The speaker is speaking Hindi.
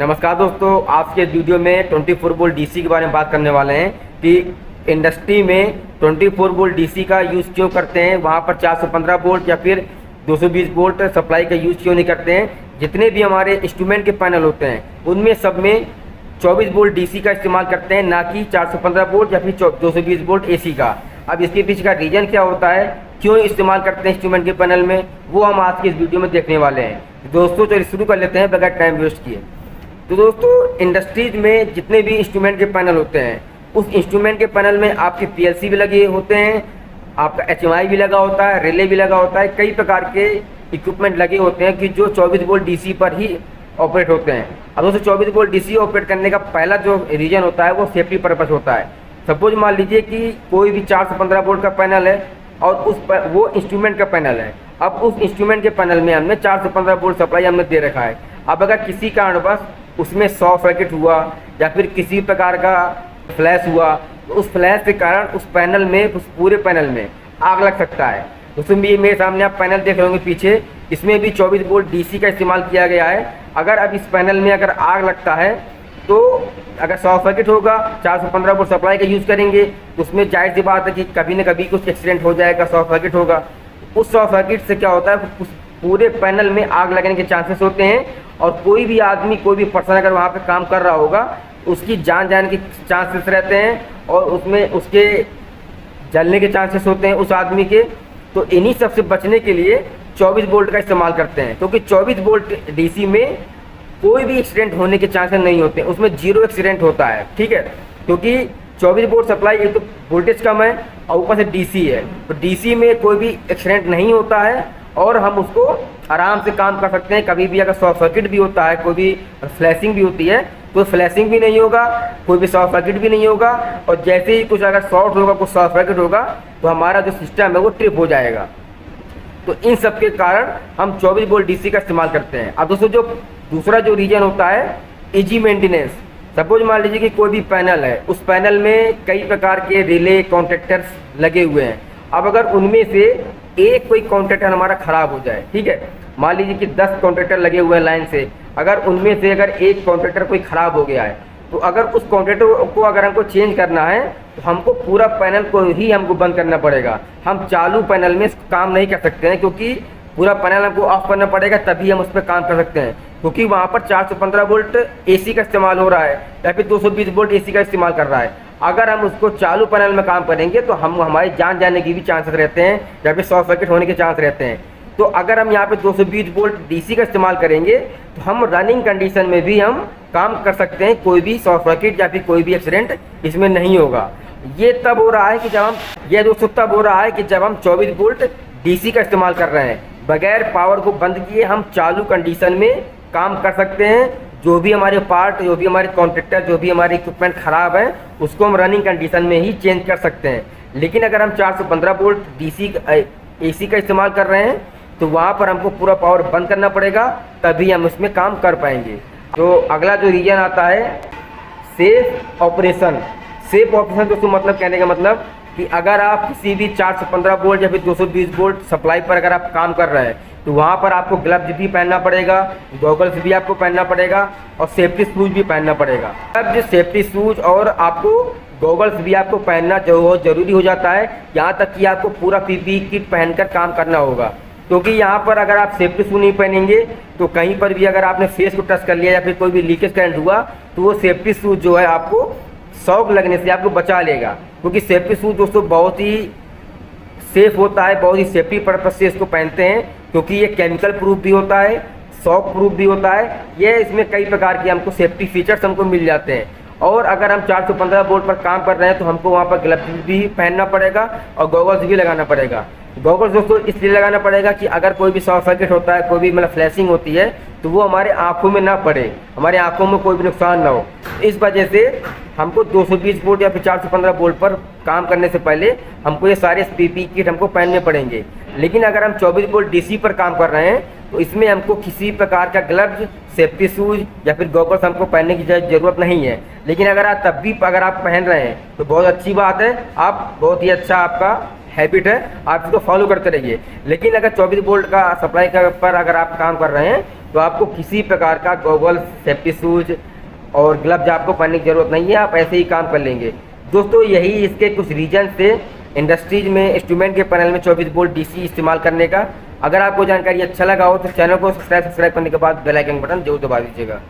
नमस्कार दोस्तों, आज के वीडियो में 24 वोल्ट डीसी के बारे में बात करने वाले हैं कि इंडस्ट्री में 24 वोल्ट डीसी का यूज़ क्यों करते हैं, वहाँ पर 415 वोल्ट या फिर 220 वोल्ट सप्लाई का यूज़ क्यों नहीं करते हैं। जितने भी हमारे इंस्ट्रूमेंट के पैनल होते हैं उनमें सब में 24 वोल्ट डीसी का इस्तेमाल करते हैं, ना कि 415 वोल्ट या फिर 220 वोल्ट एसी का। अब इसके पीछे का रीज़न क्या होता है, क्यों इस्तेमाल करते हैं इंस्ट्रूमेंट के पैनल में, वो हम आज के इस वीडियो में देखने वाले हैं। दोस्तों चलिए शुरू कर लेते हैं बगैर टाइम वेस्ट किए। तो दोस्तों इंडस्ट्रीज में जितने भी इंस्ट्रूमेंट के पैनल होते हैं उस इंस्ट्रूमेंट के पैनल में आपके पीएलसी भी लगे होते हैं, आपका एचएमआई भी लगा होता है, रिले भी लगा होता है, कई प्रकार के इक्विपमेंट लगे होते हैं कि जो 24 वोल्ट डीसी पर ही ऑपरेट होते हैं। अब दोस्तों 24 वोल्ट डीसी ऑपरेट करने का पहला जो रीजन होता है वो सेफ्टी पर्पस होता है। सपोज मान लीजिए कि कोई भी 415 वोल्ट का पैनल है और उस पर वो इंस्ट्रूमेंट का पैनल है। अब उस इंस्ट्रूमेंट के पैनल में हमने 415 वोल्ट सप्लाई हमने दे रखा है। अब अगर किसी कारणवश उसमें शॉर्ट सर्किट हुआ या फिर किसी प्रकार का फ्लैश हुआ तो उस फ्लैश के कारण उस पैनल में, उस पूरे पैनल में आग लग सकता है। उसमें भी मेरे सामने आप पैनल देख रहे होंगे पीछे, इसमें भी 24 वोल्ट डीसी का इस्तेमाल किया गया है। अगर अब इस पैनल में अगर आग लगता है तो अगर शॉर्ट सर्किट होगा, 415 वोल्ट सप्लाई का यूज़ करेंगे तो उसमें जाहिर सी बात है कि कभी न कभी कुछ एक्सीडेंट हो जाएगा, शॉर्ट सर्किट होगा। उस शॉर्ट सर्किट से क्या होता है, उस पूरे पैनल में आग लगने के चांसेस होते हैं और कोई भी आदमी, कोई भी पर्सन अगर वहाँ पे काम कर रहा होगा उसकी जान जाने के चांसेस रहते हैं और उसमें उसके जलने के चांसेस होते हैं उस आदमी के। तो इन्हीं सब से बचने के लिए 24 वोल्ट का इस्तेमाल करते हैं, क्योंकि 24 वोल्ट डीसी में कोई भी एक्सीडेंट होने के चांसेस नहीं होते, उसमें 0 एक्सीडेंट होता है। ठीक है, क्योंकि 24 वोल्ट सप्लाई एक तो वोल्टेज कम है और ऊपर से डीसी है, तो डीसी में कोई भी एक्सीडेंट नहीं होता है और हम उसको आराम से काम कर सकते हैं। कभी भी अगर शॉर्ट सर्किट भी होता है, कोई भी फ्लैशिंग भी होती है तो फ्लैशिंग भी नहीं होगा, कोई भी शॉर्ट सर्किट भी नहीं होगा और जैसे ही कुछ अगर शॉर्ट होगा, कुछ शॉर्ट सर्किट होगा तो हमारा जो सिस्टम है वो ट्रिप हो जाएगा। तो इन सब के कारण हम 24 वोल्ट डीसी का इस्तेमाल करते हैं। अब दोस्तों जो दूसरा जो रीजन होता है इजी मेंटेनेंस। सपोज मान लीजिए कि कोई भी पैनल है, उस पैनल में कई प्रकार के रिले कॉन्टेक्टर्स लगे हुए हैं। अब अगर उनमें से एक कोई कॉन्टेक्टर हमारा ख़राब हो जाए, ठीक है, मान लीजिए कि 10 कॉन्टेक्टर लगे हुए हैं लाइन से, अगर उनमें से अगर एक कॉन्टेक्टर कोई ख़राब हो गया है तो अगर उस कॉन्टेक्टर को अगर हमको चेंज करना है तो हमको पूरा पैनल को ही हमको बंद करना पड़ेगा। हम चालू पैनल में काम नहीं कर सकते हैं, क्योंकि पूरा पैनल हमको ऑफ करना पड़ेगा, तभी हम उस पर काम कर सकते हैं, क्योंकि वहाँ पर 415 वोल्ट एसी का इस्तेमाल हो रहा है या फिर 220 वोल्ट एसी का इस्तेमाल कर रहा है। अगर हम उसको चालू पैनल में काम करेंगे तो हमारी जान जाने की भी चांसेस रहते हैं या फिर शॉर्ट सर्किट होने के चांस रहते हैं। तो अगर हम यहाँ पे 220 वोल्ट डीसी का इस्तेमाल करेंगे तो हम रनिंग कंडीशन में भी हम काम कर सकते हैं, कोई भी शॉर्ट सर्किट या फिर कोई भी एक्सीडेंट इसमें नहीं होगा। ये तब हो रहा है कि जब हम, ये दोस्तों तब हो रहा है कि जब हम 24 वोल्ट डीसी का इस्तेमाल कर रहे हैं, बगैर पावर को बंद किए हम चालू कंडीशन में काम कर सकते हैं। जो भी हमारे पार्ट, जो भी हमारे कॉन्ट्रैक्टर, जो भी हमारे इक्विपमेंट ख़राब है उसको हम रनिंग कंडीशन में ही चेंज कर सकते हैं। लेकिन अगर हम 415 वोल्ट डीसी एसी का इस्तेमाल कर रहे हैं तो वहाँ पर हमको पूरा पावर बंद करना पड़ेगा, तभी हम इसमें काम कर पाएंगे। तो अगला जो रीजन आता है सेफ ऑपरेशन। सेफ ऑपरेशन दोस्तों मतलब कहने का मतलब कि अगर आप किसी भी 415 वोल्ट या फिर 220 वोल्ट सप्लाई पर अगर आप काम कर रहे हैं तो वहाँ पर आपको ग्लव्स भी पहनना पड़ेगा, गॉगल्स भी आपको पहनना पड़ेगा और सेफ्टी शूज भी पहनना पड़ेगा। अब जो सेफ्टी शूज और आपको गॉगल्स भी आपको पहनना जरूरी हो जाता है, यहाँ तक कि आपको पूरा पीपीई किट पहनकर काम करना होगा। क्योंकि यहाँ पर अगर आप सेफ्टी शू नहीं पहनेंगे तो कहीं पर भी अगर आपने फेस को टच कर लिया या फिर कोई भी लीकेज करंट हुआ तो वो सेफ्टी शूज जो है आपको शॉक लगने से आपको बचा लेगा। क्योंकि सेफ्टी शूज दोस्तों बहुत ही सेफ होता है, बहुत ही सेफ्टी पर्पज से इसको पहनते हैं, क्योंकि ये केमिकल प्रूफ भी होता है, शॉक प्रूफ भी होता है। ये इसमें कई प्रकार के हमको सेफ्टी फीचर्स हमको मिल जाते हैं। और अगर हम 415 वोल्ट पर काम कर रहे हैं तो हमको वहाँ पर ग्लव्स भी पहनना पड़ेगा और गॉगल्स भी लगाना पड़ेगा। गॉगल्स दोस्तों इसलिए लगाना पड़ेगा कि अगर कोई भी शॉर्ट सर्किट होता है, कोई भी मतलब फ्लैशिंग होती है तो वो हमारे आंखों में ना पड़े, हमारे आंखों में कोई भी नुकसान ना हो। इस वजह से हमको 220 वोल्ट या फिर 415 वोल्ट पर काम करने से पहले हमको ये सारे पीपीई किट हमको पहनने पड़ेंगे। लेकिन अगर हम 24 वोल्ट डीसी पर काम कर रहे हैं तो इसमें हमको किसी प्रकार का ग्लव्स, सेफ्टी शूज या फिर गॉगल्स हमको पहनने की ज़रूरत नहीं है। लेकिन अगर आप तब भी अगर आप पहन रहे हैं तो बहुत अच्छी बात है, आप बहुत ही अच्छा आपका हैबिट है, आप इसको फॉलो करते रहिए। लेकिन अगर 24 वोल्ट का सप्लाई का पर अगर आप काम कर रहे हैं तो आपको किसी प्रकार का गॉगल्स, सेफ्टी शूज और ग्लव्स आपको पहनने की ज़रूरत नहीं है, आप ऐसे ही काम कर लेंगे। दोस्तों यही इसके कुछ रीजन थे इंडस्ट्रीज में इंस्ट्रूमेंट के पैनल में 24 वोल्ट डीसी इस्तेमाल करने का। अगर आपको जानकारी अच्छा लगा हो तो चैनल को सब्सक्राइब करने के बाद बेल आइकन बटन जरूर दबा दीजिएगा।